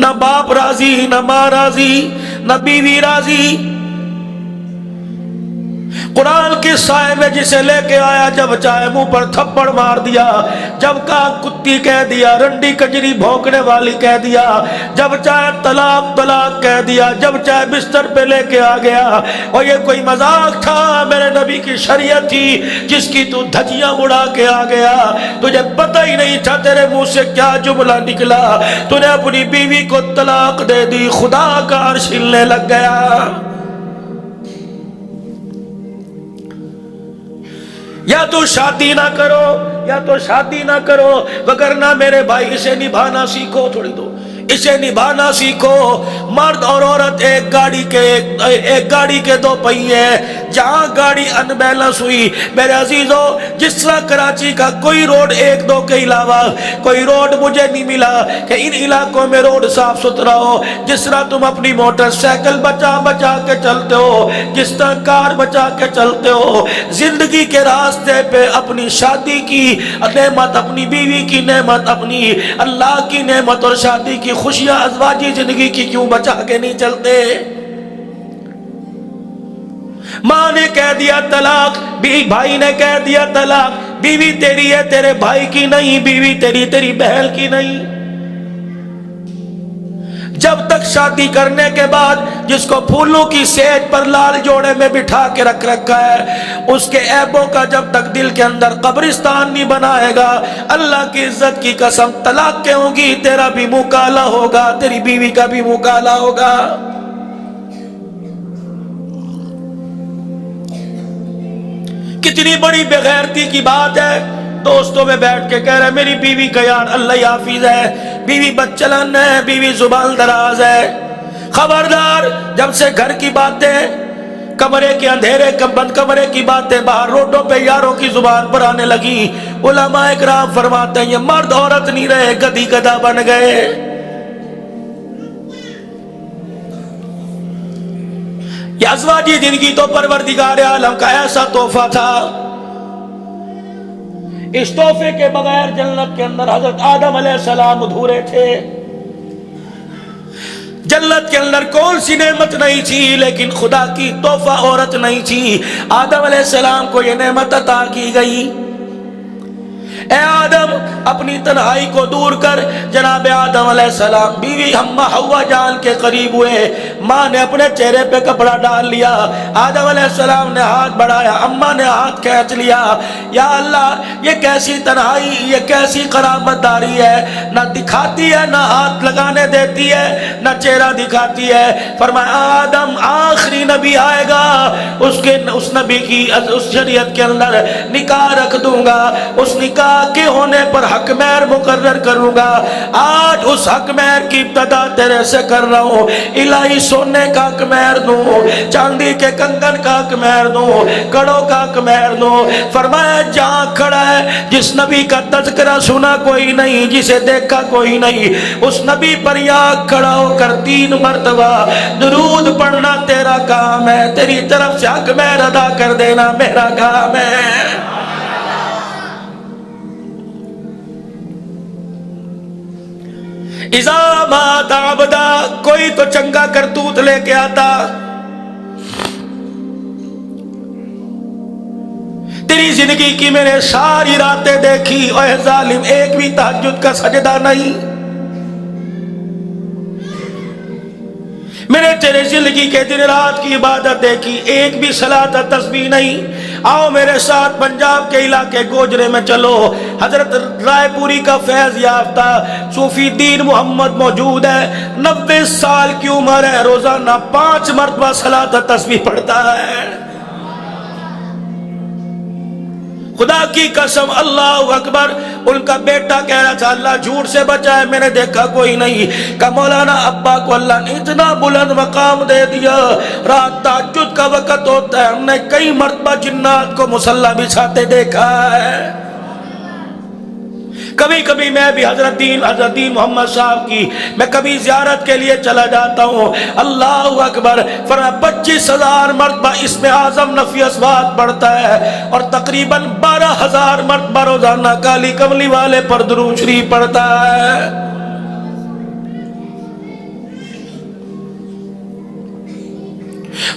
نہ باپ راضی، نہ ماں راضی، نہ بیوی راضی۔ قرآن کے سائے میں جسے لے کے آیا، جب چاہے منہ پر تھپڑ مار دیا، جب کہا کتی کہہ دیا، رنڈی کجری بھونکنے والی کہہ دیا، جب چاہے طلاق طلاق کہہ دیا، جب چاہے بستر پہ لے کے آ گیا۔ اور یہ کوئی مذاق تھا؟ میرے نبی کی شریعت تھی جس کی تو دھجیاں اڑا کے آ گیا، تجھے پتہ ہی نہیں تھا تیرے منہ سے کیا جملہ نکلا، تو نے اپنی بیوی کو طلاق دے دی، خدا کا عرش ہلنے لگ گیا۔ یا تو شادی نہ کرو، یا تو شادی نہ کرو، وگرنہ میرے بھائی اسے نبھانا سیکھو، تھوڑی دو اسے نبھانا سیکھو۔ مرد اور عورت ایک گاڑی کے دو پہیے، جہاں گاڑی ان بیلنس ہوئی میرے عزیزو، جس طرح کراچی کا کوئی روڈ ایک دو کے علاوہ کوئی روڈ مجھے نہیں ملا کہ ان علاقوں میں روڈ صاف ستھرا ہو، جس طرح تم اپنی موٹر سائیکل بچا بچا کے چلتے ہو، جس طرح کار بچا کے چلتے ہو، زندگی کے راستے پہ اپنی شادی کی نعمت، اپنی بیوی کی نعمت، اپنی اللہ کی نعمت اور شادی کی خوشیاں ازواجی زندگی کی کیوں بچا کے نہیں چلتے؟ ماں نے کہہ دیا طلاق، بھائی نے کہہ دیا طلاق، بیوی تیری ہے تیرے بھائی کی نہیں، بیوی تیری بہن کی نہیں۔ جب تک شادی کرنے کے بعد جس کو پھولوں کی سیج پر لال جوڑے میں بٹھا کے رکھ رکھا ہے، اس کے عیبوں کا جب تک دل کے اندر قبرستان نہیں بنائے گا، اللہ کی عزت کی قسم طلاق کے ہوں گی، تیرا بھی منہ کالا ہوگا، تیری بیوی کا بھی منہ کالا ہوگا۔ کتنی بڑی بےغیرتی کی بات ہے، دوستوں میں بیٹھ کے کہہ رہے میری بیوی کا یار اللہ حافظ ہے، بیوی بدچلن ہے، بیوی زبان دراز ہے۔ خبردار، جب سے گھر کی باتیں، کمرے کے اندھیرے بند کمرے کی باتیں باہر روڈوں پہ یاروں کی زبان پر آنے لگی، علماء اکرام فرماتے ہیں یہ مرد عورت نہیں رہے، گدھی گدھا بن گئے۔ یہ ازواجی زندگی تو پروردگار عالم کا ایسا تحفہ تھا، اس تحفے کے بغیر جنت کے اندر حضرت آدم علیہ السلام ادھورے تھے۔ جنت کے اندر کون سی نعمت نہیں تھی لیکن خدا کی تحفہ عورت نہیں تھی۔ آدم علیہ السلام کو یہ نعمت عطا کی گئی، اے آدم اپنی تنہائی کو دور کر۔ جناب آدم علیہ السلام بیوی حوا جان کے قریب ہوئے، ماں نے اپنے چہرے پہ کپڑا ڈال لیا، آدم علیہ السلام نے ہاتھ بڑھایا، اماں نے ہاتھ کھینچ لیا۔ یا اللہ، یہ کیسی تنہائی، یہ کیسی قرابت داری ہے، نہ دکھاتی ہے، نہ ہاتھ لگانے دیتی ہے، نہ چہرہ دکھاتی ہے۔ فرمایا آدم آخری نبی آئے گا، اس نبی کی اس شریعت کے اندر نکاح رکھ دوں گا، اس نکاح کے ہونے پر حق مہر مقرر کروں گا۔ آج اس حق مہر کی ابتدا تیرے سے کر رہا ہوں، الہی سونے کا حق مہر دوں، چاندی کے کنگن کا حق مہر دوں، کڑوں کا حق مہر دوں۔ فرمایا جہاں کھڑا ہے، جس نبی کا تذکرہ سنا کوئی نہیں، جسے دیکھا کوئی نہیں، اس نبی پر یا کھڑا ہو کر 3 مرتبہ درود پڑھنا تیرا کام ہے، تیری طرف سے حق مہر ادا کر دینا میرا کام ہے۔ اذا مات عبدا، کوئی تو چنگا کرتوت لے کے آتا، تیری زندگی کی میں نے ساری راتیں دیکھی، اے ظالم ایک بھی تہجد کا سجدہ نہیں، میں نے تیرے زندگی کے دن رات کی عبادت دیکھی، ایک بھی صلاۃ تسبیح نہیں۔ آؤ میرے ساتھ پنجاب کے علاقے گوجرے میں چلو، حضرت رائے پوری کا فیض یافتہ صوفی دین محمد موجود ہے، 90 سال کی عمر ہے، روزانہ 5 مرتبہ صلاۃ تسبیح پڑھتا ہے۔ خدا کی قسم اللہ اکبر، ان کا بیٹا کہہ رہا تھا اللہ جھوٹ سے بچائے، میں نے دیکھا کوئی نہیں، کہ مولانا ابا کو اللہ نے اتنا بلند مقام دے دیا، رات تہجد کا وقت ہوتا ہے، ہم نے کئی مرتبہ جنات کو مصلی بچھاتے دیکھا ہے۔ کبھی کبھی میں بھی حضرت دین محمد صاحب کی میں کبھی زیارت کے لیے چلا جاتا ہوں، اللہ اکبر، فرمایا 25,000 مرتبہ اسم اعظم نفی اثبات پڑھتا ہے، اور تقریباً 12,000 مرتبہ روزانہ کالی کملی والے پر درود شریف پڑھتا ہے۔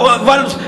1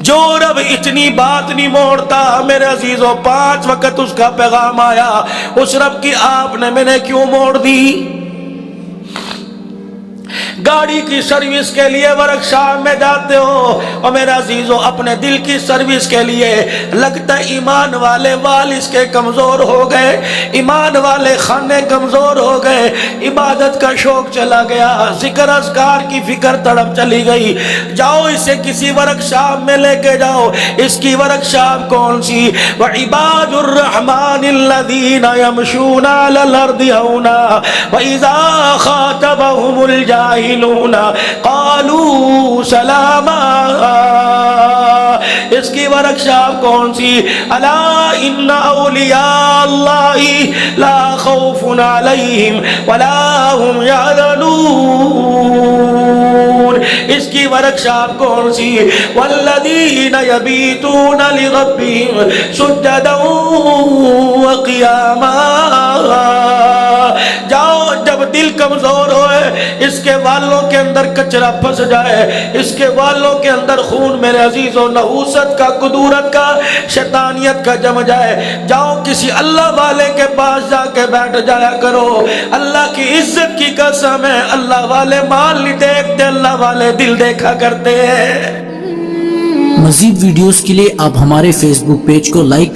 جو رب اتنی بات نہیں موڑتا میرے عزیزوں، 5 وقت اس کا پیغام آیا، اس رب کی آپ نے میں نے کیوں موڑ دی؟ گاڑی کی سروس کے لیے ورک شاپ میں جاتے ہو اور میرے عزیزوں اپنے دل کی سروس کے لیے لگتا ہے ایمان والے وال اس کے کمزور ہو گئے، ایمان والے خانے کمزور ہو گئے، عبادت کا شوق چلا گیا، ذکر اذکار کی فکر تڑپ چلی گئی، جاؤ اسے کسی ورک شاپ میں لے کے جاؤ۔ اس کی ورک شاپ کون سی؟ وعباد الرحمن الذین یمشون علی الارض ہونا وَإِذَا خَاطَبَهُمُ الْجَاهِلُونَ قَالُوا سَلَامًا۔ اس کی ورک شاپ کون سی؟ الا ان اولیاء اللہ لا خوف علیہم ولا هم یحزنون۔ اس کی ورک شاپ کون سی؟ والذین یبیتون لربهم سجدا وقیاما۔ جاؤ جب دل کمزور ہوئے، اس کے والوں کے اندر کچرا پھنس جائے، اس کے والوں کے اندر خون میرے عزیزوں نحوست کا، قدورت کا، شیطانیت کا جم جائے، جاؤ کسی اللہ والے کے پاس جا کے بیٹھ جایا کرو۔ اللہ کی عزت کی قسم ہے، اللہ والے مال نہیں دیکھتے، اللہ والے دل دیکھا کرتے ہیں۔ مزید ویڈیوز کے لیے آپ ہمارے فیس بک پیج کو لائک